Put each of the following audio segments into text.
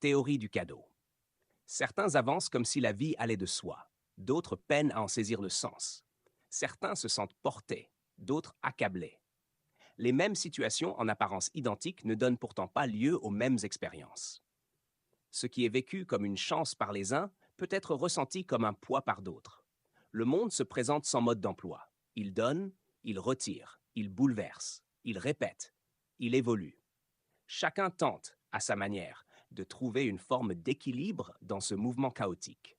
théorie du cadeau. Certains avancent comme si la vie allait de soi, d'autres peinent à en saisir le sens. Certains se sentent portés, d'autres accablés. Les mêmes situations en apparence identiques ne donnent pourtant pas lieu aux mêmes expériences. Ce qui est vécu comme une chance par les uns peut être ressenti comme un poids par d'autres. Le monde se présente sans mode d'emploi. Il donne, il retire, il bouleverse, il répète, il évolue. Chacun tente, à sa manière, de trouver une forme d'équilibre dans ce mouvement chaotique.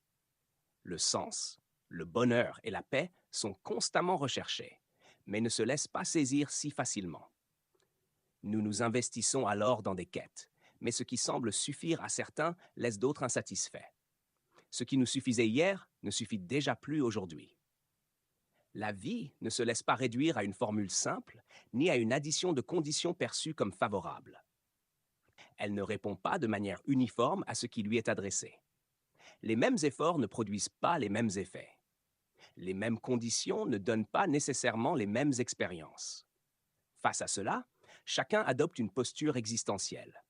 Le sens, le bonheur et la paix sont constamment recherchés, mais ne se laissent pas saisir si facilement. Nous nous investissons alors dans des quêtes, mais ce qui semble suffire à certains laisse d'autres insatisfaits. Ce qui nous suffisait hier ne suffit déjà plus aujourd'hui. La vie ne se laisse pas réduire à une formule simple, ni à une addition de conditions perçues comme favorables. Elle ne répond pas de manière uniforme à ce qui lui est adressé. Les mêmes efforts ne produisent pas les mêmes effets. Les mêmes conditions ne donnent pas nécessairement les mêmes expériences. Face à cela, chacun adopte une posture existentielle,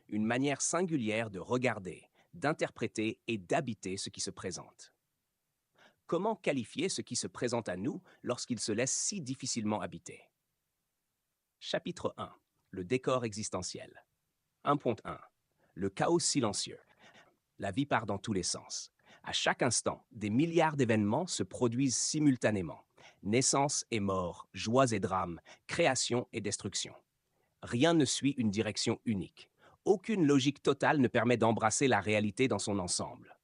une manière singulière de regarder, d'interpréter et d'habiter ce qui se présente. Comment qualifier ce qui se présente à nous lorsqu'il se laisse si difficilement habiter? Chapitre 1. Le décor existentiel. 1.1. Le chaos silencieux. La vie part dans tous les sens. À chaque instant, des milliards d'événements se produisent simultanément. Naissance et mort, joies et drames, création et destruction. Rien ne suit une direction unique. Aucune logique totale ne permet d'embrasser la réalité dans son ensemble.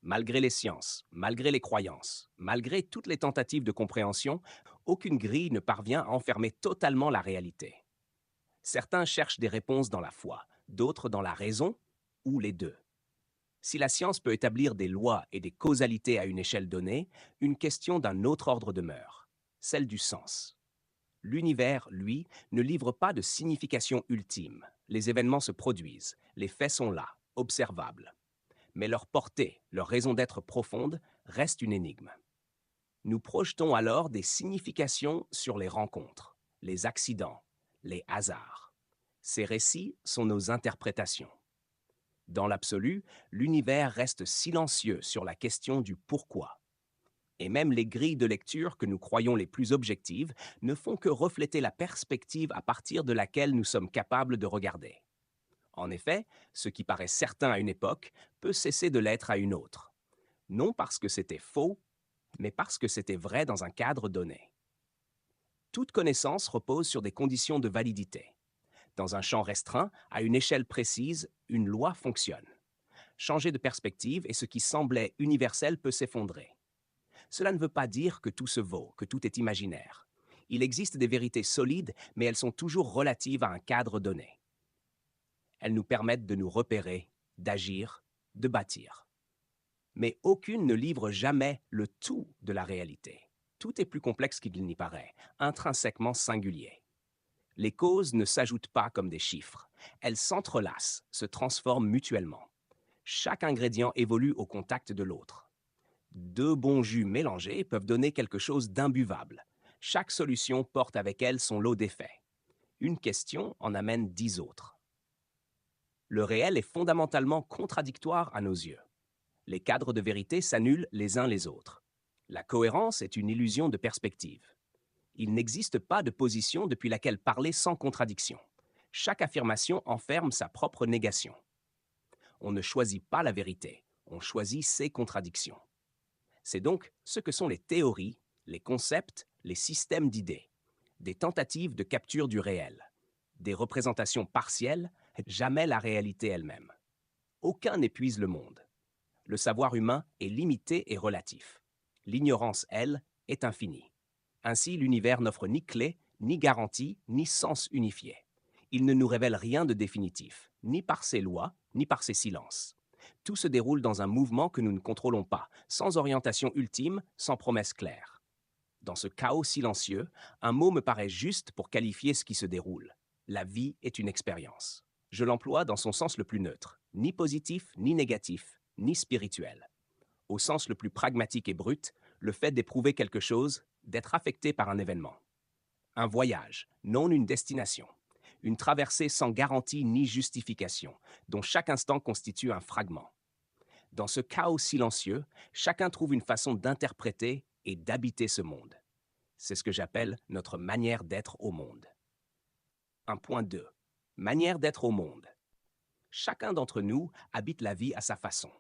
Malgré les sciences, malgré les croyances, malgré toutes les tentatives de compréhension, aucune grille ne parvient à enfermer totalement la réalité. Certains cherchent des réponses dans la foi, d'autres dans la raison, ou les deux. Si la science peut établir des lois et des causalités à une échelle donnée, une question d'un autre ordre demeure, celle du sens. L'univers, lui, ne livre pas de signification ultime. Les événements se produisent, les faits sont là, observables. Mais leur portée, leur raison d'être profonde, reste une énigme. Nous projetons alors des significations sur les rencontres, les accidents, les hasards. Ces récits sont nos interprétations. Dans l'absolu, l'univers reste silencieux sur la question du pourquoi. Et même les grilles de lecture que nous croyons les plus objectives ne font que refléter la perspective à partir de laquelle nous sommes capables de regarder. En effet, ce qui paraît certain à une époque peut cesser de l'être à une autre. Non parce que c'était faux, mais parce que c'était vrai dans un cadre donné. Toute connaissance repose sur des conditions de validité. Dans un champ restreint, à une échelle précise, une loi fonctionne. Changer de perspective et ce qui semblait universel peut s'effondrer. Cela ne veut pas dire que tout se vaut, que tout est imaginaire. Il existe des vérités solides, mais elles sont toujours relatives à un cadre donné. Elles nous permettent de nous repérer, d'agir, de bâtir. Mais aucune ne livre jamais le tout de la réalité. Tout est plus complexe qu'il n'y paraît, intrinsèquement singulier. Les causes ne s'ajoutent pas comme des chiffres. Elles s'entrelacent, se transforment mutuellement. Chaque ingrédient évolue au contact de l'autre. Deux bons jus mélangés peuvent donner quelque chose d'imbuvable. Chaque solution porte avec elle son lot d'effets. Une question en amène 10 autres. Le réel est fondamentalement contradictoire à nos yeux. Les cadres de vérité s'annulent les uns les autres. La cohérence est une illusion de perspective. Il n'existe pas de position depuis laquelle parler sans contradiction. Chaque affirmation enferme sa propre négation. On ne choisit pas la vérité, on choisit ses contradictions. C'est donc ce que sont les théories, les concepts, les systèmes d'idées, des tentatives de capture du réel, des représentations partielles, jamais la réalité elle-même. Aucun n'épuise le monde. Le savoir humain est limité et relatif. L'ignorance, elle, est infinie. Ainsi, l'univers n'offre ni clé, ni garantie, ni sens unifié. Il ne nous révèle rien de définitif, ni par ses lois, ni par ses silences. Tout se déroule dans un mouvement que nous ne contrôlons pas, sans orientation ultime, sans promesse claire. Dans ce chaos silencieux, un mot me paraît juste pour qualifier ce qui se déroule. La vie est une expérience. Je l'emploie dans son sens le plus neutre, ni positif, ni négatif, ni spirituel. Au sens le plus pragmatique et brut, le fait d'éprouver quelque chose, d'être affecté par un événement. Un voyage, non une destination. une traversée sans garantie ni justification, dont chaque instant constitue un fragment. Dans ce chaos silencieux, chacun trouve une façon d'interpréter et d'habiter ce monde. C'est ce que j'appelle notre manière d'être au monde. 1.2. Manière d'être au monde. Chacun d'entre nous habite la vie à sa façon.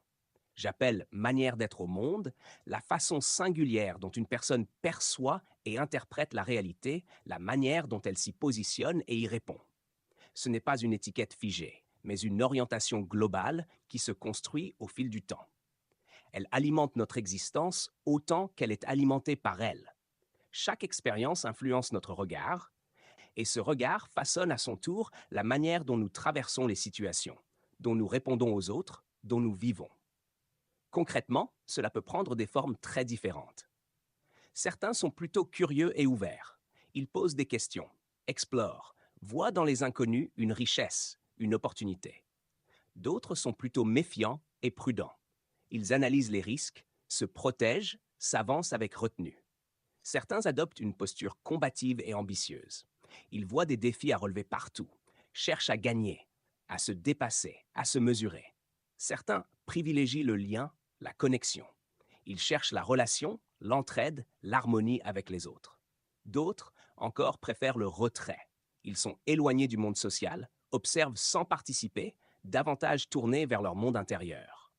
J'appelle manière d'être au monde la façon singulière dont une personne perçoit et interprète la réalité, la manière dont elle s'y positionne et y répond. Ce n'est pas une étiquette figée, mais une orientation globale qui se construit au fil du temps. Elle alimente notre existence autant qu'elle est alimentée par elle. Chaque expérience influence notre regard, et ce regard façonne à son tour la manière dont nous traversons les situations, dont nous répondons aux autres, dont nous vivons. Concrètement, cela peut prendre des formes très différentes. Certains sont plutôt curieux et ouverts. Ils posent des questions, explorent, voient dans les inconnus une richesse, une opportunité. D'autres sont plutôt méfiants et prudents. Ils analysent les risques, se protègent, s'avancent avec retenue. Certains adoptent une posture combative et ambitieuse. Ils voient des défis à relever partout, cherchent à gagner, à se dépasser, à se mesurer. Certains privilégient le lien, la connexion. Ils cherchent la relation, l'entraide, l'harmonie avec les autres. D'autres, encore, préfèrent le retrait. Ils sont éloignés du monde social, observent sans participer, davantage tournés vers leur monde intérieur.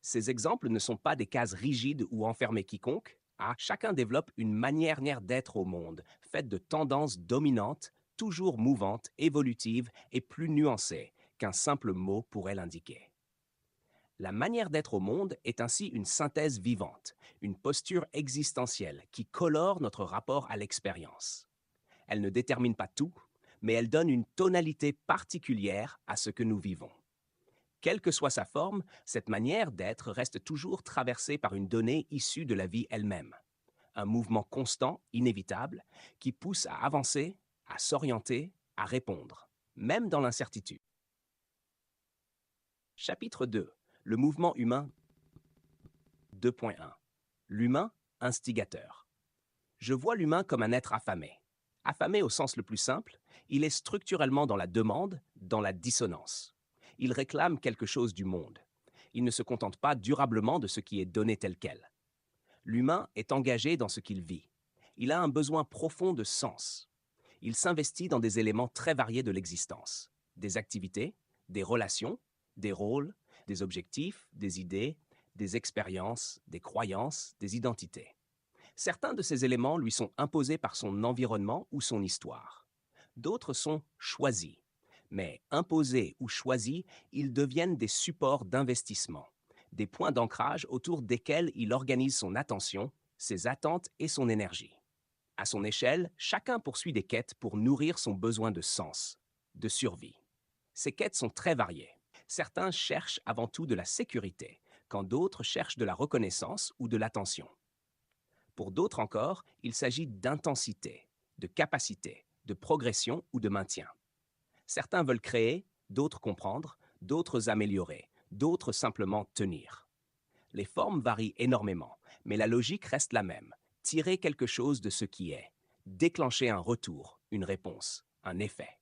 Ces exemples ne sont pas des cases rigides où enfermer quiconque. Chacun développe une manière d'être au monde, faite de tendances dominantes, toujours mouvantes, évolutives et plus nuancées qu'un simple mot pourrait l'indiquer. La manière d'être au monde est ainsi une synthèse vivante, une posture existentielle qui colore notre rapport à l'expérience. Elle ne détermine pas tout, mais elle donne une tonalité particulière à ce que nous vivons. Quelle que soit sa forme, cette manière d'être reste toujours traversée par une donnée issue de la vie elle-même. Un mouvement constant, inévitable, qui pousse à avancer, à s'orienter, à répondre, même dans l'incertitude. Chapitre 2. Le mouvement humain 2.1. L'humain instigateur. Je vois l'humain comme un être affamé. Affamé au sens le plus simple, il est structurellement dans la demande, dans la dissonance. Il réclame quelque chose du monde. Il ne se contente pas durablement de ce qui est donné tel quel. L'humain est engagé dans ce qu'il vit. Il a un besoin profond de sens. Il s'investit dans des éléments très variés de l'existence. Des activités, des relations, des rôles, des objectifs, des idées, des expériences, des croyances, des identités. Certains de ces éléments lui sont imposés par son environnement ou son histoire. D'autres sont choisis. Mais imposés ou choisis, ils deviennent des supports d'investissement, des points d'ancrage autour desquels il organise son attention, ses attentes et son énergie. À son échelle, chacun poursuit des quêtes pour nourrir son besoin de sens, de survie. Ces quêtes sont très variées. Certains cherchent avant tout de la sécurité, quand d'autres cherchent de la reconnaissance ou de l'attention. Pour d'autres encore, il s'agit d'intensité, de capacité, de progression ou de maintien. Certains veulent créer, d'autres comprendre, d'autres améliorer, d'autres simplement tenir. Les formes varient énormément, mais la logique reste la même. Tirer quelque chose de ce qui est, déclencher un retour, une réponse, un effet.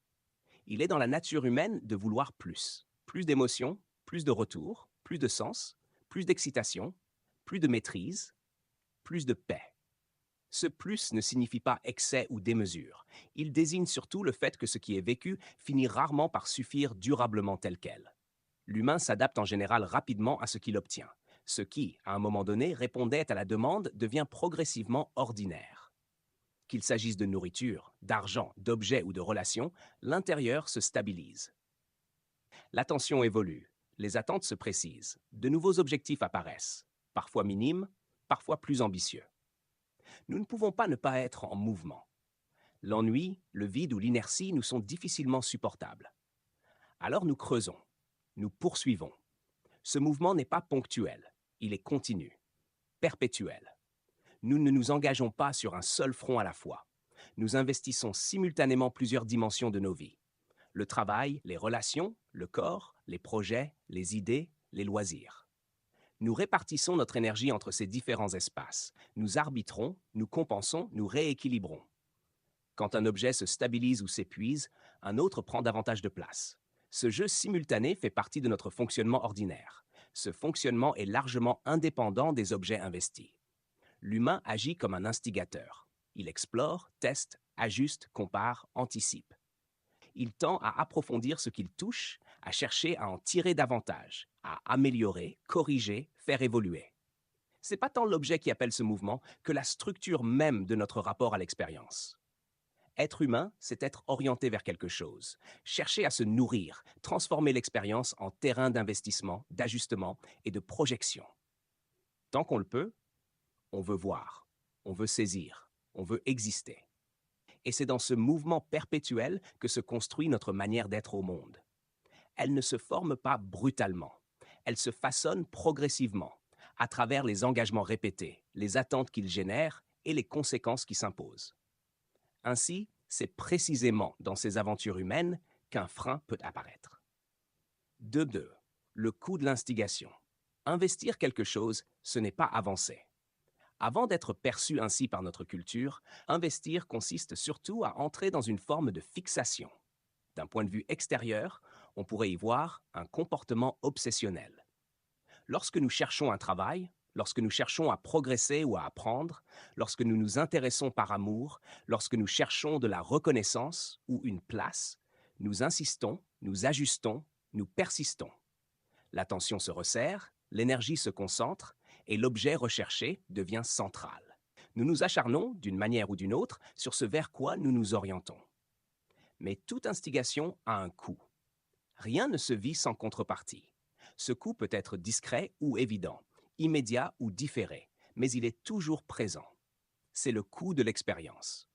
Il est dans la nature humaine de vouloir plus. Plus d'émotions, plus de retours, plus de sens, plus d'excitation, plus de maîtrise, plus de paix. Ce plus ne signifie pas excès ou démesure. Il désigne surtout le fait que ce qui est vécu finit rarement par suffire durablement tel quel. L'humain s'adapte en général rapidement à ce qu'il obtient. Ce qui, à un moment donné, répondait à la demande devient progressivement ordinaire. Qu'il s'agisse de nourriture, d'argent, d'objets ou de relations, l'intérieur se stabilise. L'attention évolue, les attentes se précisent, de nouveaux objectifs apparaissent, parfois minimes, parfois plus ambitieux. Nous ne pouvons pas ne pas être en mouvement. L'ennui, le vide ou l'inertie nous sont difficilement supportables. Alors nous creusons, nous poursuivons. Ce mouvement n'est pas ponctuel, il est continu, perpétuel. Nous ne nous engageons pas sur un seul front à la fois. Nous investissons simultanément plusieurs dimensions de nos vies. Le travail, les relations, le corps, les projets, les idées, les loisirs. Nous répartissons notre énergie entre ces différents espaces. Nous arbitrons, nous compensons, nous rééquilibrons. Quand un objet se stabilise ou s'épuise, un autre prend davantage de place. Ce jeu simultané fait partie de notre fonctionnement ordinaire. Ce fonctionnement est largement indépendant des objets investis. L'humain agit comme un instigateur. Il explore, teste, ajuste, compare, anticipe. Il tend à approfondir ce qu'il touche, à chercher à en tirer davantage, à améliorer, corriger, faire évoluer. C'est pas tant l'objet qui appelle ce mouvement que la structure même de notre rapport à l'expérience. Être humain, c'est être orienté vers quelque chose, chercher à se nourrir, transformer l'expérience en terrain d'investissement, d'ajustement et de projection. Tant qu'on le peut, on veut voir, on veut saisir, on veut exister. Et c'est dans ce mouvement perpétuel que se construit notre manière d'être au monde. Elle ne se forme pas brutalement, elle se façonne progressivement, à travers les engagements répétés, les attentes qu'ils génèrent et les conséquences qui s'imposent. Ainsi, c'est précisément dans ces aventures humaines qu'un frein peut apparaître. 2.2. Le coût de l'instigation. Investir quelque chose, ce n'est pas avancer. Avant d'être perçu ainsi par notre culture, investir consiste surtout à entrer dans une forme de fixation. D'un point de vue extérieur, on pourrait y voir un comportement obsessionnel. Lorsque nous cherchons un travail, lorsque nous cherchons à progresser ou à apprendre, lorsque nous nous intéressons par amour, lorsque nous cherchons de la reconnaissance ou une place, nous insistons, nous ajustons, nous persistons. L'attention se resserre, l'énergie se concentre et l'objet recherché devient central. Nous nous acharnons, d'une manière ou d'une autre, sur ce vers quoi nous nous orientons. Mais toute instigation a un coût. Rien ne se vit sans contrepartie. Ce coût peut être discret ou évident, immédiat ou différé, mais il est toujours présent. C'est le coût de l'expérience.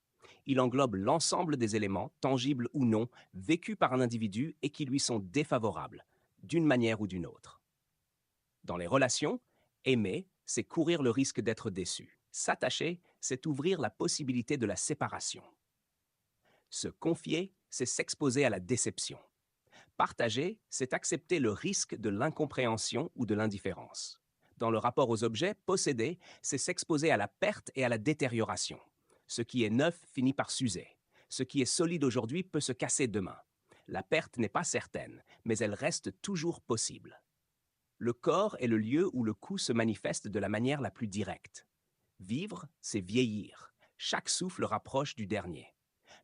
Il englobe l'ensemble des éléments, tangibles ou non, vécus par un individu et qui lui sont défavorables, d'une manière ou d'une autre. Dans les relations, aimer, c'est courir le risque d'être déçu. S'attacher, c'est ouvrir la possibilité de la séparation. Se confier, c'est s'exposer à la déception. Partager, c'est accepter le risque de l'incompréhension ou de l'indifférence. Dans le rapport aux objets, posséder, c'est s'exposer à la perte et à la détérioration. Ce qui est neuf finit par s'user. Ce qui est solide aujourd'hui peut se casser demain. La perte n'est pas certaine, mais elle reste toujours possible. Le corps est le lieu où le coût se manifeste de la manière la plus directe. Vivre, c'est vieillir. Chaque souffle rapproche du dernier.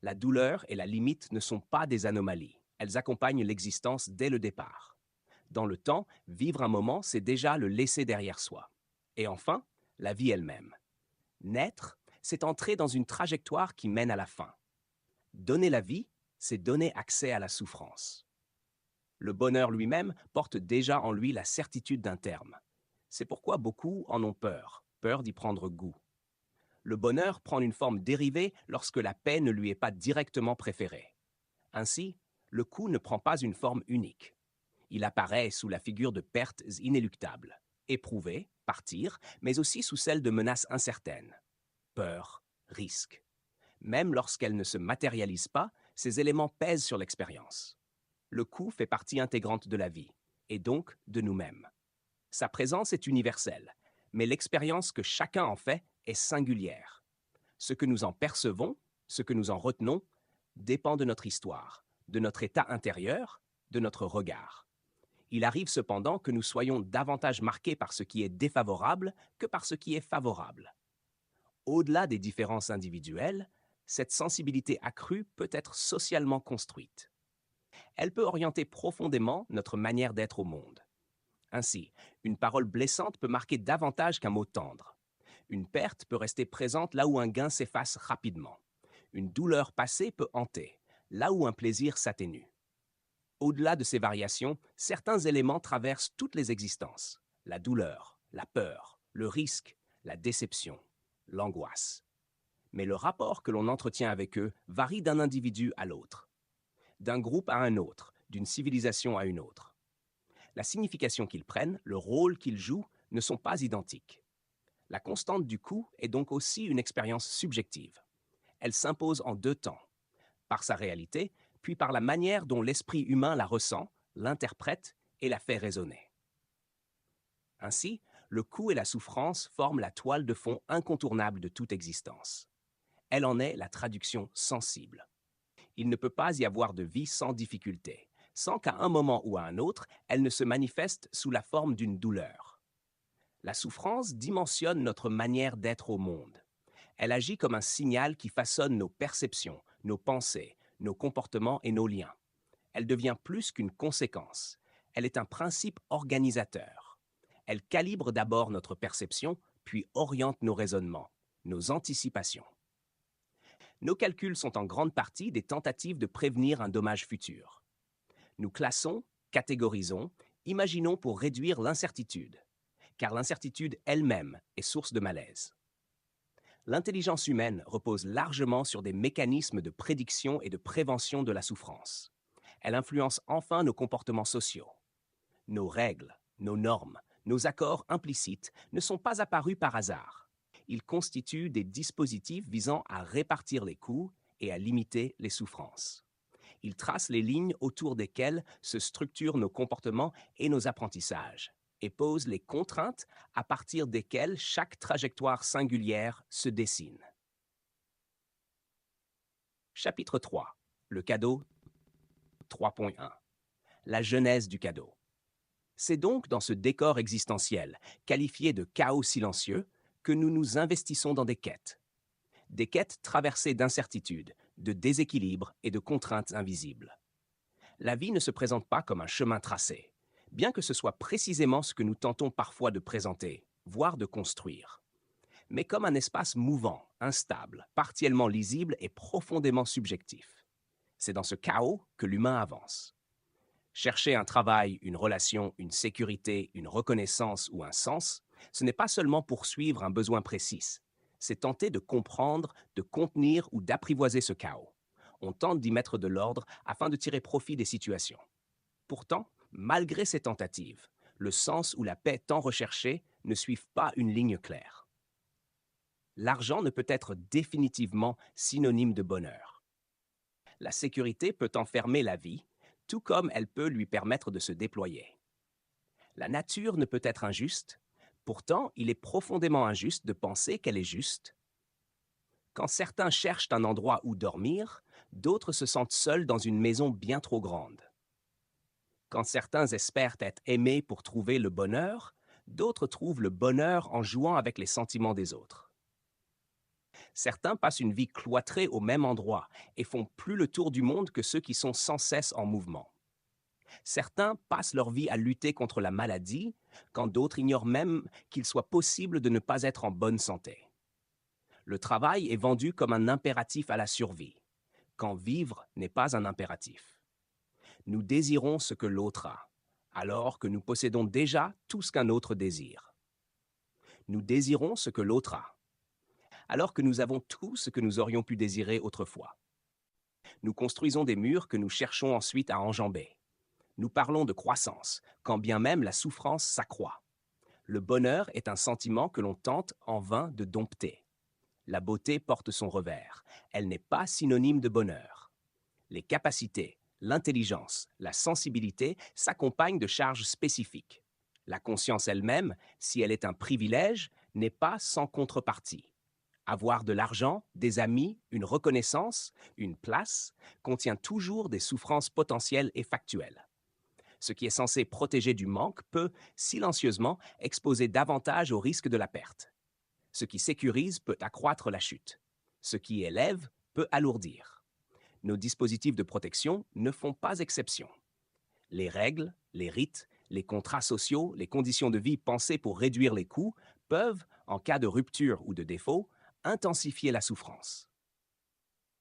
La douleur et la limite ne sont pas des anomalies. Elles accompagnent l'existence dès le départ. Dans le temps, vivre un moment, c'est déjà le laisser derrière soi. Et enfin, la vie elle-même. Naître, c'est entrer dans une trajectoire qui mène à la fin. Donner la vie, c'est donner accès à la souffrance. Le bonheur lui-même porte déjà en lui la certitude d'un terme. C'est pourquoi beaucoup en ont peur, peur d'y prendre goût. Le bonheur prend une forme dérivée lorsque la paix ne lui est pas directement préférée. Ainsi, le coût ne prend pas une forme unique. Il apparaît sous la figure de pertes inéluctables, éprouvées, partir, mais aussi sous celle de menaces incertaines. Peur, risque. Même lorsqu'elles ne se matérialisent pas, ces éléments pèsent sur l'expérience. Le coût fait partie intégrante de la vie, et donc de nous-mêmes. Sa présence est universelle, mais l'expérience que chacun en fait est singulière. Ce que nous en percevons, ce que nous en retenons, dépend de notre histoire, de notre état intérieur, de notre regard. Il arrive cependant que nous soyons davantage marqués par ce qui est défavorable que par ce qui est favorable. Au-delà des différences individuelles, cette sensibilité accrue peut être socialement construite. Elle peut orienter profondément notre manière d'être au monde. Ainsi, une parole blessante peut marquer davantage qu'un mot tendre. Une perte peut rester présente là où un gain s'efface rapidement. Une douleur passée peut hanter, là où un plaisir s'atténue. Au-delà de ces variations, certains éléments traversent toutes les existences. La douleur, la peur, le risque, la déception, l'angoisse. Mais le rapport que l'on entretient avec eux varie d'un individu à l'autre, d'un groupe à un autre, d'une civilisation à une autre. La signification qu'ils prennent, le rôle qu'ils jouent, ne sont pas identiques. La constante du coût est donc aussi une expérience subjective. Elle s'impose en deux temps, par sa réalité, puis par la manière dont l'esprit humain la ressent, l'interprète et la fait résonner. Ainsi, le coût et la souffrance forment la toile de fond incontournable de toute existence. Elle en est la traduction sensible. Il ne peut pas y avoir de vie sans difficulté, sans qu'à un moment ou à un autre, elle ne se manifeste sous la forme d'une douleur. La souffrance dimensionne notre manière d'être au monde. Elle agit comme un signal qui façonne nos perceptions, nos pensées, nos comportements et nos liens. Elle devient plus qu'une conséquence. Elle est un principe organisateur. Elle calibre d'abord notre perception, puis oriente nos raisonnements, nos anticipations. Nos calculs sont en grande partie des tentatives de prévenir un dommage futur. Nous classons, catégorisons, imaginons pour réduire l'incertitude, car l'incertitude elle-même est source de malaise. L'intelligence humaine repose largement sur des mécanismes de prédiction et de prévention de la souffrance. Elle influence enfin nos comportements sociaux. Nos règles, nos normes, nos accords implicites ne sont pas apparus par hasard. Ils constituent des dispositifs visant à répartir les coûts et à limiter les souffrances. Ils tracent les lignes autour desquelles se structurent nos comportements et nos apprentissages, et posent les contraintes à partir desquelles chaque trajectoire singulière se dessine. Chapitre 3. Le cadeau 3.1. La genèse du cadeau. C'est donc dans ce décor existentiel, qualifié de chaos silencieux, que nous nous investissons dans des quêtes. Des quêtes traversées d'incertitudes, de déséquilibres et de contraintes invisibles. La vie ne se présente pas comme un chemin tracé, bien que ce soit précisément ce que nous tentons parfois de présenter, voire de construire, mais comme un espace mouvant, instable, partiellement lisible et profondément subjectif. C'est dans ce chaos que l'humain avance. Chercher un travail, une relation, une sécurité, une reconnaissance ou un sens, ce n'est pas seulement poursuivre un besoin précis, c'est tenter de comprendre, de contenir ou d'apprivoiser ce chaos. On tente d'y mettre de l'ordre afin de tirer profit des situations. Pourtant, malgré ces tentatives, le sens ou la paix tant recherchés ne suivent pas une ligne claire. L'argent ne peut être définitivement synonyme de bonheur. La sécurité peut enfermer la vie, tout comme elle peut lui permettre de se déployer. La nature ne peut être injuste, pourtant il est profondément injuste de penser qu'elle est juste. Quand certains cherchent un endroit où dormir, d'autres se sentent seuls dans une maison bien trop grande. Quand certains espèrent être aimés pour trouver le bonheur, d'autres trouvent le bonheur en jouant avec les sentiments des autres. Certains passent une vie cloîtrée au même endroit et font plus le tour du monde que ceux qui sont sans cesse en mouvement. Certains passent leur vie à lutter contre la maladie, quand d'autres ignorent même qu'il soit possible de ne pas être en bonne santé. Le travail est vendu comme un impératif à la survie, quand vivre n'est pas un impératif. Nous désirons ce que l'autre a, alors que nous possédons déjà tout ce qu'un autre désire. Nous désirons ce que l'autre a, alors que nous avons tout ce que nous aurions pu désirer autrefois. Nous construisons des murs que nous cherchons ensuite à enjamber. Nous parlons de croissance, quand bien même la souffrance s'accroît. Le bonheur est un sentiment que l'on tente en vain de dompter. La beauté porte son revers. Elle n'est pas synonyme de bonheur. Les capacités, l'intelligence, la sensibilité s'accompagnent de charges spécifiques. La conscience elle-même, si elle est un privilège, n'est pas sans contrepartie. Avoir de l'argent, des amis, une reconnaissance, une place, contient toujours des souffrances potentielles et factuelles. Ce qui est censé protéger du manque peut, silencieusement, exposer davantage au risque de la perte. Ce qui sécurise peut accroître la chute. Ce qui élève peut alourdir. Nos dispositifs de protection ne font pas exception. Les règles, les rites, les contrats sociaux, les conditions de vie pensées pour réduire les coûts peuvent, en cas de rupture ou de défaut, intensifier la souffrance.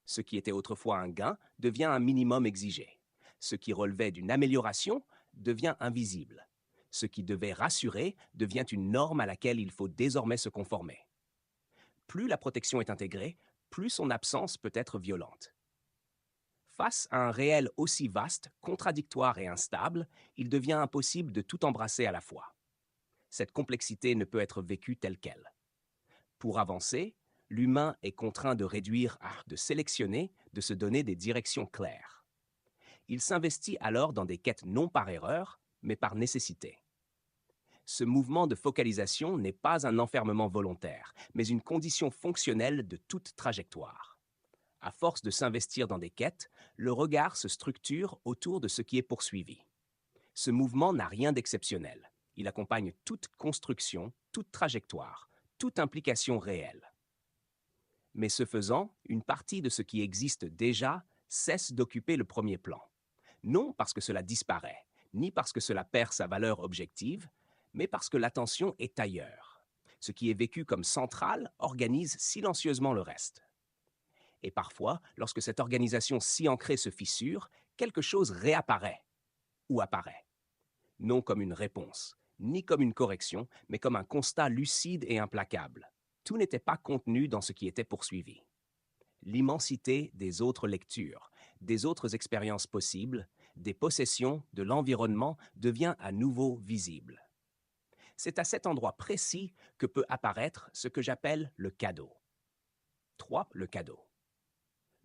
Ce qui était autrefois un gain devient un minimum exigé. Ce qui relevait d'une amélioration devient invisible. Ce qui devait rassurer devient une norme à laquelle il faut désormais se conformer. Plus la protection est intégrée, plus son absence peut être violente. Face à un réel aussi vaste, contradictoire et instable, il devient impossible de tout embrasser à la fois. Cette complexité ne peut être vécue telle qu'elle. Pour avancer, l'humain est contraint de réduire, de sélectionner, de se donner des directions claires. Il s'investit alors dans des quêtes non par erreur, mais par nécessité. Ce mouvement de focalisation n'est pas un enfermement volontaire, mais une condition fonctionnelle de toute trajectoire. À force de s'investir dans des quêtes, le regard se structure autour de ce qui est poursuivi. Ce mouvement n'a rien d'exceptionnel. Il accompagne toute construction, toute trajectoire, toute implication réelle. Mais ce faisant, une partie de ce qui existe déjà cesse d'occuper le premier plan. Non parce que cela disparaît, ni parce que cela perd sa valeur objective, mais parce que l'attention est ailleurs. Ce qui est vécu comme central organise silencieusement le reste. Et parfois, lorsque cette organisation si ancrée se fissure, quelque chose réapparaît ou apparaît. Non comme une réponse, ni comme une correction, mais comme un constat lucide et implacable. Tout n'était pas contenu dans ce qui était poursuivi. L'immensité des autres lectures, des autres expériences possibles, des possessions, de l'environnement devient à nouveau visible. C'est à cet endroit précis que peut apparaître ce que j'appelle le cadeau. 3. Le cadeau.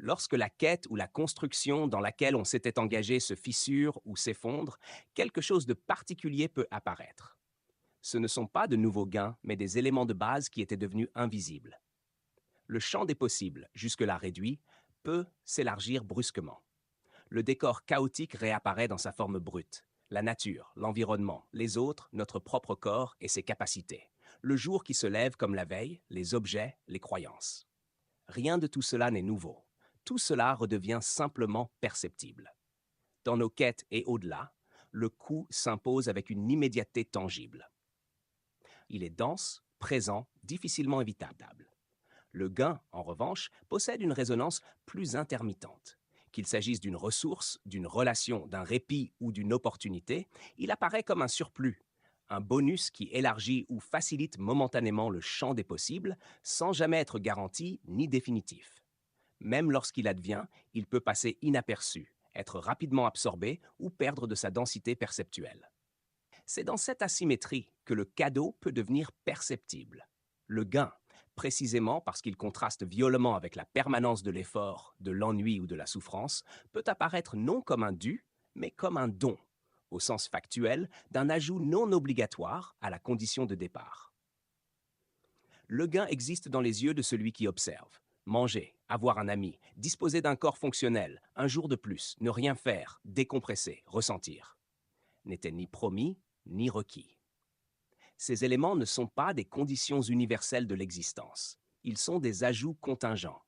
Lorsque la quête ou la construction dans laquelle on s'était engagé se fissure ou s'effondre, quelque chose de particulier peut apparaître. Ce ne sont pas de nouveaux gains, mais des éléments de base qui étaient devenus invisibles. Le champ des possibles, jusque-là réduit, peut s'élargir brusquement. Le décor chaotique réapparaît dans sa forme brute. La nature, l'environnement, les autres, notre propre corps et ses capacités. Le jour qui se lève comme la veille, les objets, les croyances. Rien de tout cela n'est nouveau. Tout cela redevient simplement perceptible. Dans nos quêtes et au-delà, le coup s'impose avec une immédiateté tangible. Il est dense, présent, difficilement évitable. Le gain, en revanche, possède une résonance plus intermittente. Qu'il s'agisse d'une ressource, d'une relation, d'un répit ou d'une opportunité, il apparaît comme un surplus, un bonus qui élargit ou facilite momentanément le champ des possibles sans jamais être garanti ni définitif. Même lorsqu'il advient, il peut passer inaperçu, être rapidement absorbé ou perdre de sa densité perceptuelle. C'est dans cette asymétrie que le cadeau peut devenir perceptible. Le gain, précisément parce qu'il contraste violemment avec la permanence de l'effort, de l'ennui ou de la souffrance, peut apparaître non comme un dû, mais comme un don, au sens factuel d'un ajout non obligatoire à la condition de départ. Le gain existe dans les yeux de celui qui observe. Manger, avoir un ami, disposer d'un corps fonctionnel, un jour de plus, ne rien faire, décompresser, ressentir. N'était ni promis, ni requis. Ces éléments ne sont pas des conditions universelles de l'existence. Ils sont des ajouts contingents.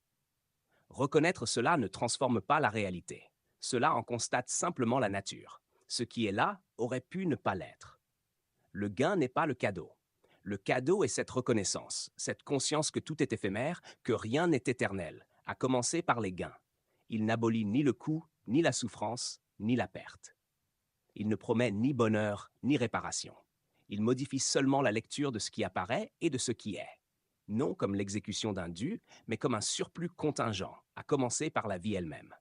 Reconnaître cela ne transforme pas la réalité. Cela en constate simplement la nature. Ce qui est là aurait pu ne pas l'être. Le gain n'est pas le cadeau. Le cadeau est cette reconnaissance, cette conscience que tout est éphémère, que rien n'est éternel, à commencer par les gains. Il n'abolit ni le coût, ni la souffrance, ni la perte. Il ne promet ni bonheur, ni réparation. Il modifie seulement la lecture de ce qui apparaît et de ce qui est. Non comme l'exécution d'un dû, mais comme un surplus contingent, à commencer par la vie elle-même.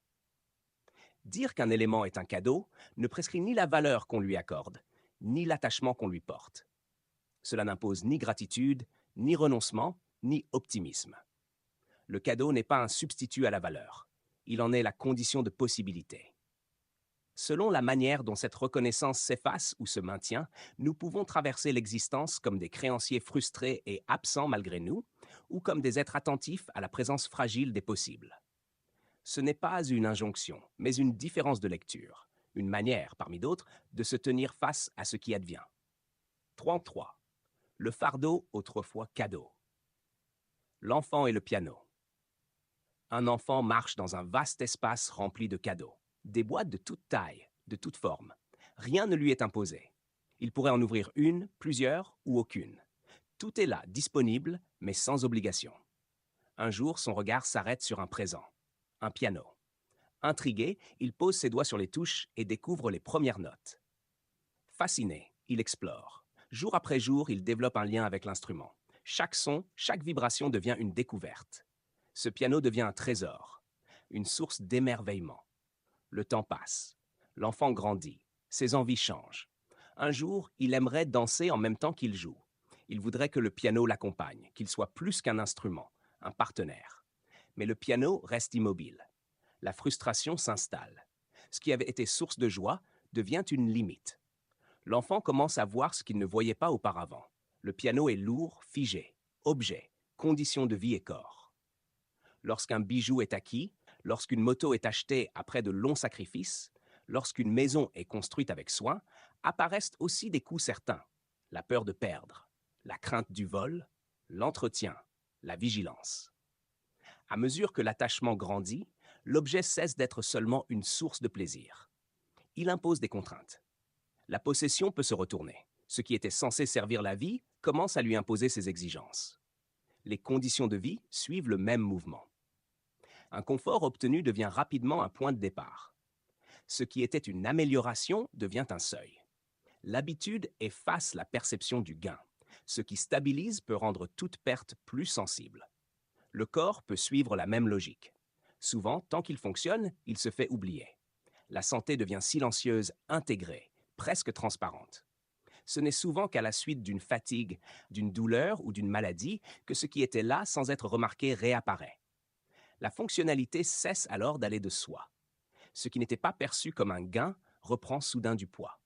Dire qu'un élément est un cadeau ne prescrit ni la valeur qu'on lui accorde, ni l'attachement qu'on lui porte. Cela n'impose ni gratitude, ni renoncement, ni optimisme. Le cadeau n'est pas un substitut à la valeur. Il en est la condition de possibilité. Selon la manière dont cette reconnaissance s'efface ou se maintient, nous pouvons traverser l'existence comme des créanciers frustrés et absents malgré nous, ou comme des êtres attentifs à la présence fragile des possibles. Ce n'est pas une injonction, mais une différence de lecture, une manière, parmi d'autres, de se tenir face à ce qui advient. 33. Le fardeau, autrefois cadeau. L'enfant et le piano. Un enfant marche dans un vaste espace rempli de cadeaux. Des boîtes de toute taille, de toute forme. Rien ne lui est imposé. Il pourrait en ouvrir une, plusieurs ou aucune. Tout est là, disponible, mais sans obligation. Un jour, son regard s'arrête sur un présent, un piano. Intrigué, il pose ses doigts sur les touches et découvre les premières notes. Fasciné, il explore. Jour après jour, il développe un lien avec l'instrument. Chaque son, chaque vibration devient une découverte. Ce piano devient un trésor, une source d'émerveillement. Le temps passe. L'enfant grandit. Ses envies changent. Un jour, il aimerait danser en même temps qu'il joue. Il voudrait que le piano l'accompagne, qu'il soit plus qu'un instrument, un partenaire. Mais le piano reste immobile. La frustration s'installe. Ce qui avait été source de joie devient une limite. L'enfant commence à voir ce qu'il ne voyait pas auparavant. Le piano est lourd, figé, objet, condition de vie et corps. Lorsqu'un bijou est acquis, lorsqu'une moto est achetée après de longs sacrifices, lorsqu'une maison est construite avec soin, apparaissent aussi des coûts certains. La peur de perdre, la crainte du vol, l'entretien, la vigilance. À mesure que l'attachement grandit, l'objet cesse d'être seulement une source de plaisir. Il impose des contraintes. La possession peut se retourner. Ce qui était censé servir la vie commence à lui imposer ses exigences. Les conditions de vie suivent le même mouvement. Un confort obtenu devient rapidement un point de départ. Ce qui était une amélioration devient un seuil. L'habitude efface la perception du gain. Ce qui stabilise peut rendre toute perte plus sensible. Le corps peut suivre la même logique. Souvent, tant qu'il fonctionne, il se fait oublier. La santé devient silencieuse, intégrée, presque transparente. Ce n'est souvent qu'à la suite d'une fatigue, d'une douleur ou d'une maladie que ce qui était là sans être remarqué réapparaît. La fonctionnalité cesse alors d'aller de soi. Ce qui n'était pas perçu comme un gain reprend soudain du poids.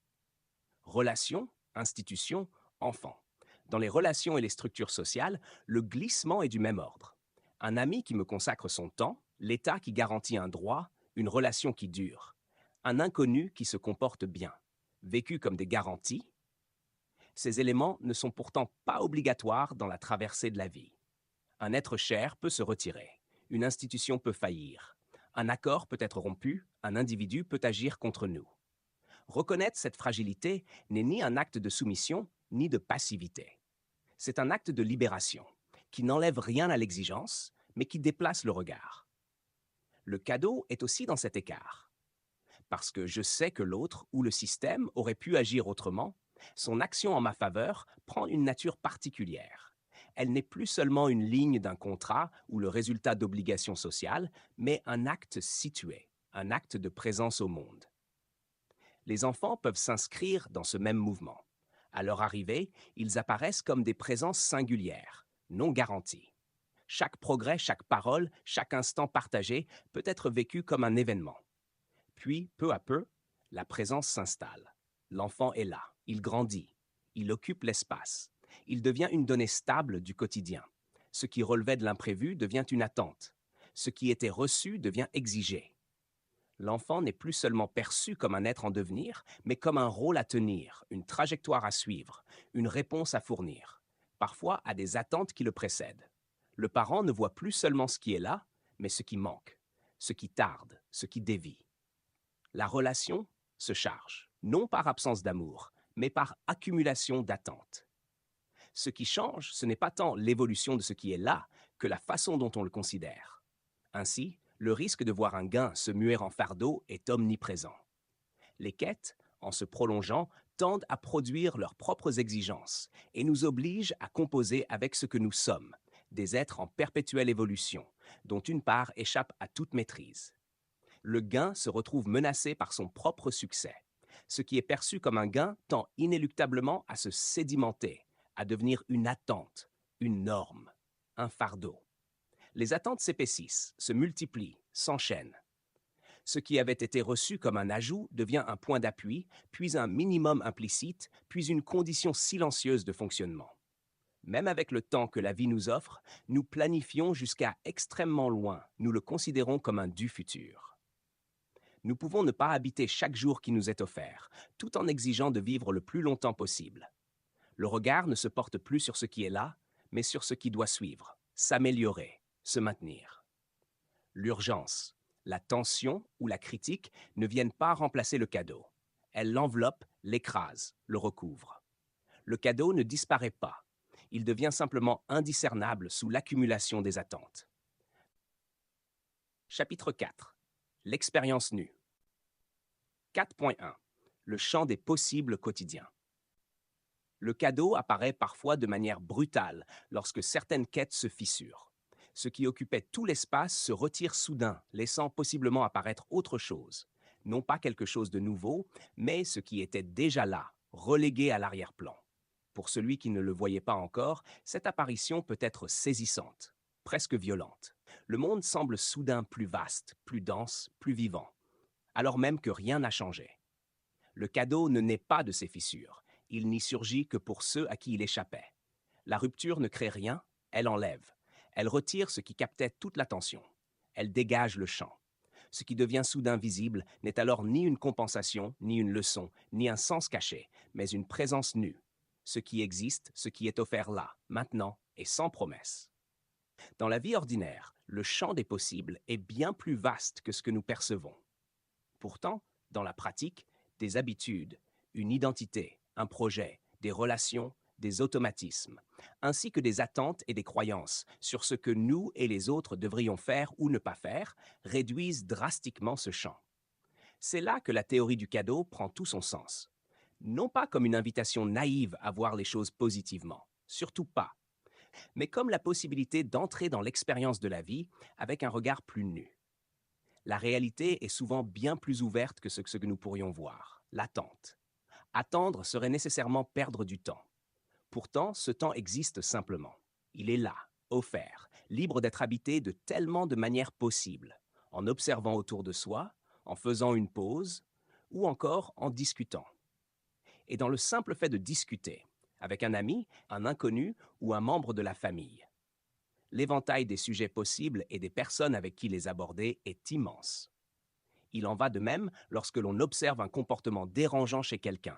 Relations, institutions, enfants. Dans les relations et les structures sociales, le glissement est du même ordre. Un ami qui me consacre son temps, l'État qui garantit un droit, une relation qui dure. Un inconnu qui se comporte bien, vécu comme des garanties. Ces éléments ne sont pourtant pas obligatoires dans la traversée de la vie. Un être cher peut se retirer, une institution peut faillir, un accord peut être rompu, un individu peut agir contre nous. Reconnaître cette fragilité n'est ni un acte de soumission, ni de passivité. C'est un acte de libération, qui n'enlève rien à l'exigence, mais qui déplace le regard. Le cadeau est aussi dans cet écart. Parce que je sais que l'autre ou le système aurait pu agir autrement, son action en ma faveur prend une nature particulière. Elle n'est plus seulement une ligne d'un contrat ou le résultat d'obligations sociales, mais un acte situé, un acte de présence au monde. Les enfants peuvent s'inscrire dans ce même mouvement. À leur arrivée, ils apparaissent comme des présences singulières, non garanties. Chaque progrès, chaque parole, chaque instant partagé peut être vécu comme un événement. Puis, peu à peu, la présence s'installe. L'enfant est là, il grandit, il occupe l'espace, il devient une donnée stable du quotidien. Ce qui relevait de l'imprévu devient une attente. Ce qui était reçu devient exigé. L'enfant n'est plus seulement perçu comme un être en devenir, mais comme un rôle à tenir, une trajectoire à suivre, une réponse à fournir, parfois à des attentes qui le précèdent. Le parent ne voit plus seulement ce qui est là, mais ce qui manque, ce qui tarde, ce qui dévie. La relation se charge, non par absence d'amour, mais par accumulation d'attentes. Ce qui change, ce n'est pas tant l'évolution de ce qui est là que la façon dont on le considère. Ainsi, le risque de voir un gain se muer en fardeau est omniprésent. Les quêtes, en se prolongeant, tendent à produire leurs propres exigences et nous obligent à composer avec ce que nous sommes, des êtres en perpétuelle évolution, dont une part échappe à toute maîtrise. Le gain se retrouve menacé par son propre succès. Ce qui est perçu comme un gain tend inéluctablement à se sédimenter, à devenir une attente, une norme, un fardeau. Les attentes s'épaississent, se multiplient, s'enchaînent. Ce qui avait été reçu comme un ajout devient un point d'appui, puis un minimum implicite, puis une condition silencieuse de fonctionnement. Même avec le temps que la vie nous offre, nous planifions jusqu'à extrêmement loin, nous le considérons comme un du futur. Nous pouvons ne pas habiter chaque jour qui nous est offert, tout en exigeant de vivre le plus longtemps possible. Le regard ne se porte plus sur ce qui est là, mais sur ce qui doit suivre, s'améliorer, se maintenir. L'urgence, la tension ou la critique ne viennent pas remplacer le cadeau. Elles l'enveloppent, l'écrasent, le recouvrent. Le cadeau ne disparaît pas. Il devient simplement indiscernable sous l'accumulation des attentes. Chapitre 4. L'expérience nue. 4.1. Le champ des possibles quotidiens. Le cadeau apparaît parfois de manière brutale lorsque certaines quêtes se fissurent. Ce qui occupait tout l'espace se retire soudain, laissant possiblement apparaître autre chose. Non pas quelque chose de nouveau, mais ce qui était déjà là, relégué à l'arrière-plan. Pour celui qui ne le voyait pas encore, cette apparition peut être saisissante, presque violente. Le monde semble soudain plus vaste, plus dense, plus vivant, alors même que rien n'a changé. Le cadeau ne naît pas de ces fissures. Il n'y surgit que pour ceux à qui il échappait. La rupture ne crée rien, elle enlève. Elle retire ce qui captait toute l'attention. Elle dégage le champ. Ce qui devient soudain visible n'est alors ni une compensation, ni une leçon, ni un sens caché, mais une présence nue. Ce qui existe, ce qui est offert là, maintenant et sans promesse. Dans la vie ordinaire, le champ des possibles est bien plus vaste que ce que nous percevons. Pourtant, dans la pratique, des habitudes, une identité, un projet, des relations, des automatismes, ainsi que des attentes et des croyances sur ce que nous et les autres devrions faire ou ne pas faire, réduisent drastiquement ce champ. C'est là que la théorie du cadeau prend tout son sens. Non pas comme une invitation naïve à voir les choses positivement, surtout pas, mais comme la possibilité d'entrer dans l'expérience de la vie avec un regard plus nu. La réalité est souvent bien plus ouverte que ce que nous pourrions voir, l'attente. Attendre serait nécessairement perdre du temps. Pourtant, ce temps existe simplement. Il est là, offert, libre d'être habité de tellement de manières possibles, en observant autour de soi, en faisant une pause, ou encore en discutant. Et dans le simple fait de discuter, avec un ami, un inconnu ou un membre de la famille, l'éventail des sujets possibles et des personnes avec qui les aborder est immense. Il en va de même lorsque l'on observe un comportement dérangeant chez quelqu'un,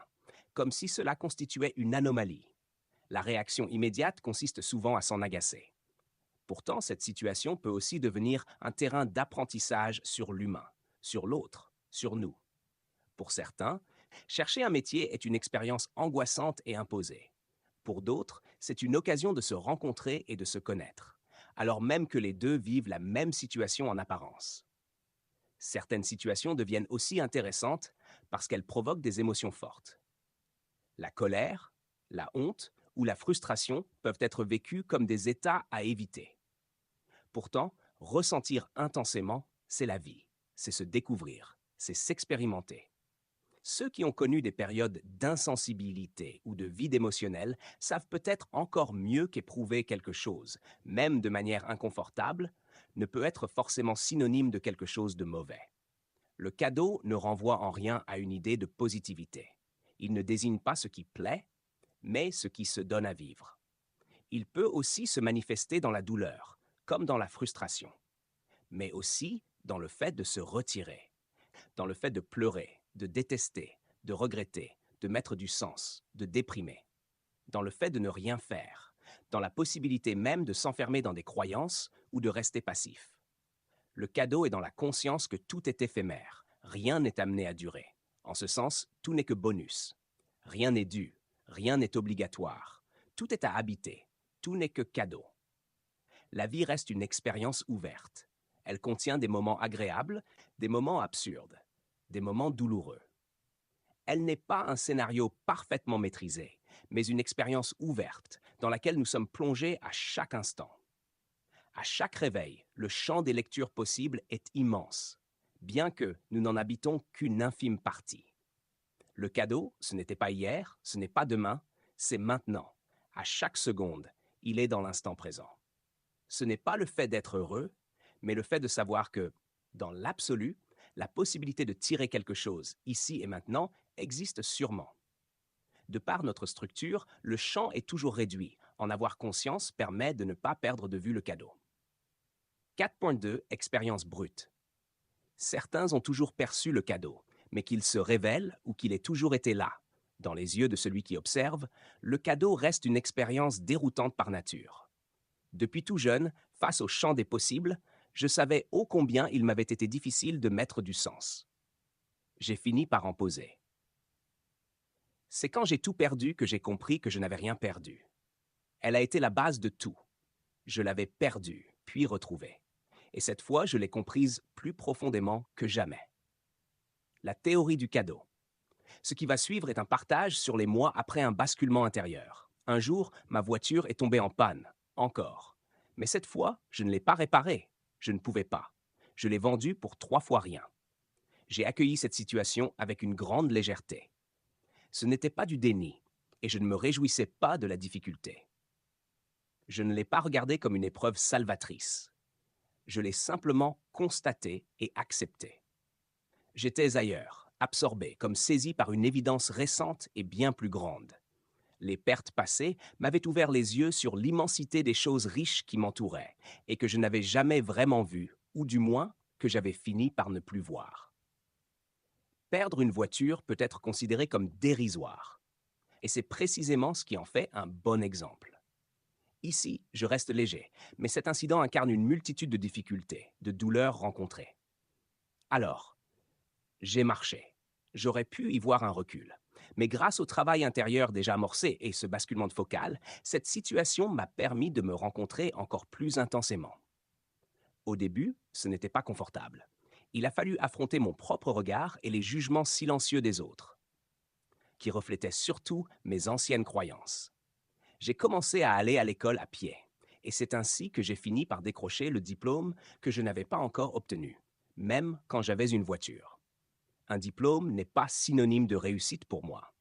comme si cela constituait une anomalie. La réaction immédiate consiste souvent à s'en agacer. Pourtant, cette situation peut aussi devenir un terrain d'apprentissage sur l'humain, sur l'autre, sur nous. Pour certains, chercher un métier est une expérience angoissante et imposée. Pour d'autres, c'est une occasion de se rencontrer et de se connaître, alors même que les deux vivent la même situation en apparence. Certaines situations deviennent aussi intéressantes parce qu'elles provoquent des émotions fortes. La colère, la honte ou la frustration peuvent être vécues comme des états à éviter. Pourtant, ressentir intensément, c'est la vie, c'est se découvrir, c'est s'expérimenter. Ceux qui ont connu des périodes d'insensibilité ou de vide émotionnel savent peut-être encore mieux qu'éprouver quelque chose, même de manière inconfortable, ne peut être forcément synonyme de quelque chose de mauvais. Le cadeau ne renvoie en rien à une idée de positivité. Il ne désigne pas ce qui plaît, mais ce qui se donne à vivre. Il peut aussi se manifester dans la douleur, comme dans la frustration, mais aussi dans le fait de se retirer, dans le fait de pleurer, de détester, de regretter, de mettre du sens, de déprimer, dans le fait de ne rien faire, dans la possibilité même de s'enfermer dans des croyances ou de rester passif. Le cadeau est dans la conscience que tout est éphémère, rien n'est amené à durer. En ce sens, tout n'est que bonus. Rien n'est dû, rien n'est obligatoire, tout est à habiter, tout n'est que cadeau. La vie reste une expérience ouverte. Elle contient des moments agréables, des moments absurdes, des moments douloureux. Elle n'est pas un scénario parfaitement maîtrisé, mais une expérience ouverte dans laquelle nous sommes plongés à chaque instant. À chaque réveil, le champ des lectures possibles est immense, bien que nous n'en habitons qu'une infime partie. Le cadeau, ce n'était pas hier, ce n'est pas demain, c'est maintenant. À chaque seconde, il est dans l'instant présent. Ce n'est pas le fait d'être heureux, mais le fait de savoir que, dans l'absolu, la possibilité de tirer quelque chose, ici et maintenant, existe sûrement. De par notre structure, le champ est toujours réduit. En avoir conscience permet de ne pas perdre de vue le cadeau. 4.2 Expérience brute. Certains ont toujours perçu le cadeau, mais qu'il se révèle ou qu'il ait toujours été là. Dans les yeux de celui qui observe, le cadeau reste une expérience déroutante par nature. Depuis tout jeune, face au champ des possibles, je savais ô combien il m'avait été difficile de mettre du sens. J'ai fini par en poser. C'est quand j'ai tout perdu que j'ai compris que je n'avais rien perdu. Elle a été la base de tout. Je l'avais perdue, puis retrouvée. Et cette fois, je l'ai comprise plus profondément que jamais. La théorie du cadeau. Ce qui va suivre est un partage sur les mois après un basculement intérieur. Un jour, ma voiture est tombée en panne. Encore. Mais cette fois, je ne l'ai pas réparée. Je ne pouvais pas. Je l'ai vendue pour 3 fois rien. J'ai accueilli cette situation avec une grande légèreté. Ce n'était pas du déni, et je ne me réjouissais pas de la difficulté. Je ne l'ai pas regardée comme une épreuve salvatrice. Je l'ai simplement constatée et acceptée. J'étais ailleurs, absorbé, comme saisi par une évidence récente et bien plus grande. Les pertes passées m'avaient ouvert les yeux sur l'immensité des choses riches qui m'entouraient et que je n'avais jamais vraiment vues, ou du moins que j'avais fini par ne plus voir. Perdre une voiture peut être considéré comme dérisoire, et c'est précisément ce qui en fait un bon exemple. Ici, je reste léger, mais cet incident incarne une multitude de difficultés, de douleurs rencontrées. Alors, j'ai marché. J'aurais pu y voir un recul. Mais grâce au travail intérieur déjà amorcé et ce basculement de focale, cette situation m'a permis de me rencontrer encore plus intensément. Au début, ce n'était pas confortable. Il a fallu affronter mon propre regard et les jugements silencieux des autres, qui reflétaient surtout mes anciennes croyances. J'ai commencé à aller à l'école à pied, et c'est ainsi que j'ai fini par décrocher le diplôme que je n'avais pas encore obtenu, même quand j'avais une voiture. Un diplôme n'est pas synonyme de réussite pour moi.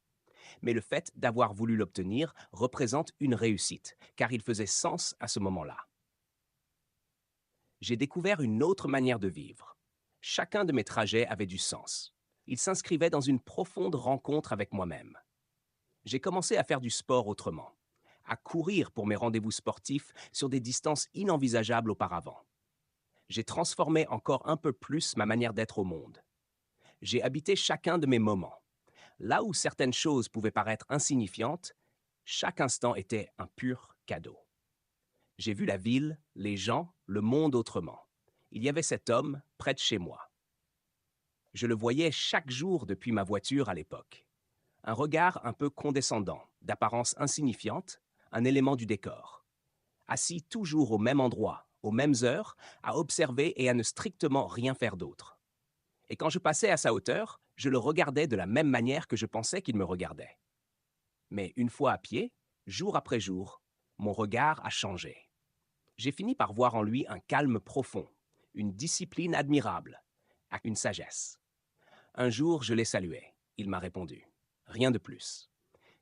Mais le fait d'avoir voulu l'obtenir représente une réussite, car il faisait sens à ce moment-là. J'ai découvert une autre manière de vivre. Chacun de mes trajets avait du sens. Il s'inscrivait dans une profonde rencontre avec moi-même. J'ai commencé à faire du sport autrement, à courir pour mes rendez-vous sportifs sur des distances inenvisageables auparavant. J'ai transformé encore un peu plus ma manière d'être au monde. J'ai habité chacun de mes moments. Là où certaines choses pouvaient paraître insignifiantes, chaque instant était un pur cadeau. J'ai vu la ville, les gens, le monde autrement. Il y avait cet homme près de chez moi. Je le voyais chaque jour depuis ma voiture à l'époque. Un regard un peu condescendant, d'apparence insignifiante, un élément du décor. Assis toujours au même endroit, aux mêmes heures, à observer et à ne strictement rien faire d'autre. Et quand je passais à sa hauteur, je le regardais de la même manière que je pensais qu'il me regardait. Mais une fois à pied, jour après jour, mon regard a changé. J'ai fini par voir en lui un calme profond, une discipline admirable, une sagesse. Un jour, je l'ai salué. Il m'a répondu. Rien de plus.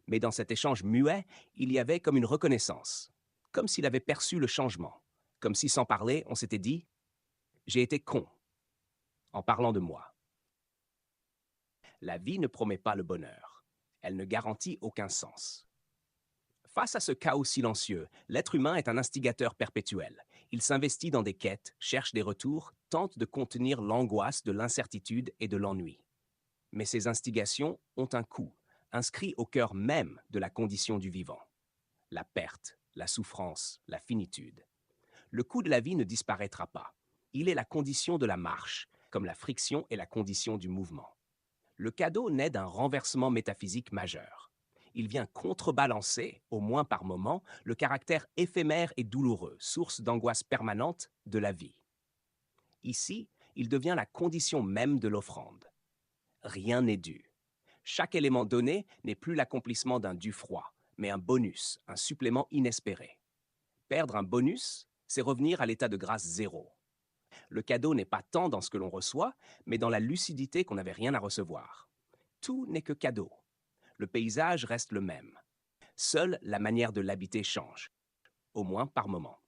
Mais dans cet échange muet, il y avait comme une reconnaissance, comme s'il avait perçu le changement, comme si sans parler, on s'était dit « J'ai été con » en parlant de moi. La vie ne promet pas le bonheur. Elle ne garantit aucun sens. Face à ce chaos silencieux, l'être humain est un instigateur perpétuel. Il s'investit dans des quêtes, cherche des retours, tente de contenir l'angoisse de l'incertitude et de l'ennui. Mais ces instigations ont un coût, inscrit au cœur même de la condition du vivant. La perte, la souffrance, la finitude. Le coût de la vie ne disparaîtra pas. Il est la condition de la marche, comme la friction est la condition du mouvement. Le cadeau naît d'un renversement métaphysique majeur. Il vient contrebalancer, au moins par moment, le caractère éphémère et douloureux, source d'angoisse permanente de la vie. Ici, il devient la condition même de l'offrande. Rien n'est dû. Chaque élément donné n'est plus l'accomplissement d'un dû froid, mais un bonus, un supplément inespéré. Perdre un bonus, c'est revenir à l'état de grâce zéro. Le cadeau n'est pas tant dans ce que l'on reçoit, mais dans la lucidité qu'on n'avait rien à recevoir. Tout n'est que cadeau. Le paysage reste le même. Seule la manière de l'habiter change, au moins par moment.